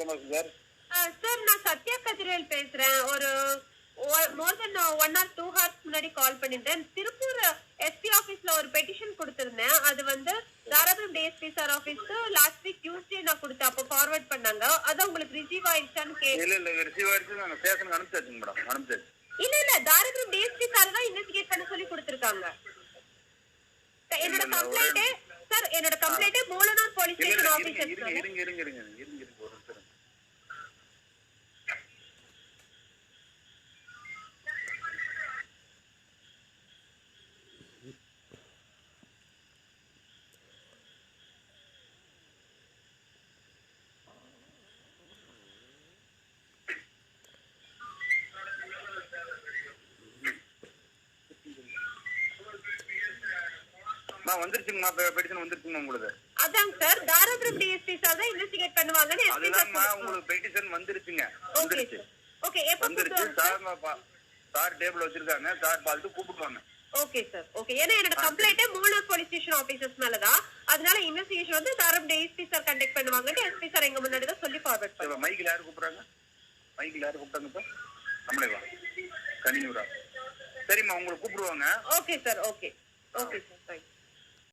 Sir. Sir நான் சத்யா கதிரவேல் பேசுறேன். ஒரு மோர் தென் 1 or 2 hours முன்னாடி கால் பண்ணிருந்தேன். திருப்பூர் எஸ்பி ஆபீஸ்ல ஒரு பெட்டிஷன் கொடுத்திருந்தேன். அது வந்து தாராபுரம் டிஎஸ்பி சார் ஆபீஸ்க்கு லாஸ்ட் வீக் டியூஸ்டே நான் கொடுத்தேன். அப்போ ஃபார்வர்ட் பண்ணாங்க. அதான் உங்களுக்கு ரிசீவ் ஆயிடுச்சான்னு இல்ல ரிசீவ் ஆயிடுச்சு. நாங்க ஸ்டேஷனுக்கு அனுப்பிச்சாச்சுங்க மேடம். அனுப்பிச்சாச்சு. இல்ல தாராபுரம் டிஎஸ்பி சார் தான் இன்வெஸ்டிகேட் பண்ண சொல்லி கொடுத்திருக்காங்க. என்னோட கம்ப்ளைண்ட் சார், என்னோட complaint Mulanur police station officer. இருங்க ஒரு நிமிஷம். வந்துருச்சுங்கம்மா, பெட்டிஷன் வந்துருச்சுங்க உங்களுக்கு. அதாங்க சார், தாராபுரம் டிஎஸ்பி சார் தான் இன்வெஸ்டிகேட் பண்ணுவாங்கன்னு அதுதான்மா உங்களுக்கு பெட்டிஷன் வந்துருச்சுங்க. வந்துருச்சு. ஓகே, எப்ப வந்துருச்சு சார் டேபிள் வச்சிருக்காங்க. சார் பார்த்துட்டு கூப்பிடுவாங்க. Okay sir, okay. ஏன்னா என்னோட complaint Mulanur police station officers மேலதான். அதனால இன்வெஸ்டிகேஷன் வந்து தாராபுரம் டிஎஸ்பி சார் கண்டக்ட் பண்ணுவாங்கன்னு எஸ்பி சார் எங்க முன்னாடி தான் சொல்லி ஃபார்வர்ட் பண்ணுவாங்க. மைக்கில் யாரு கூப்பிடுறாங்க? மைக்கில் யாரு கூப்பிட்டாங்க சார்? நம்மளே வா, கனியூரா. சரிம்மா, உங்களுக்கு கூப்பிடுவாங்க. Okay sir, okay sir.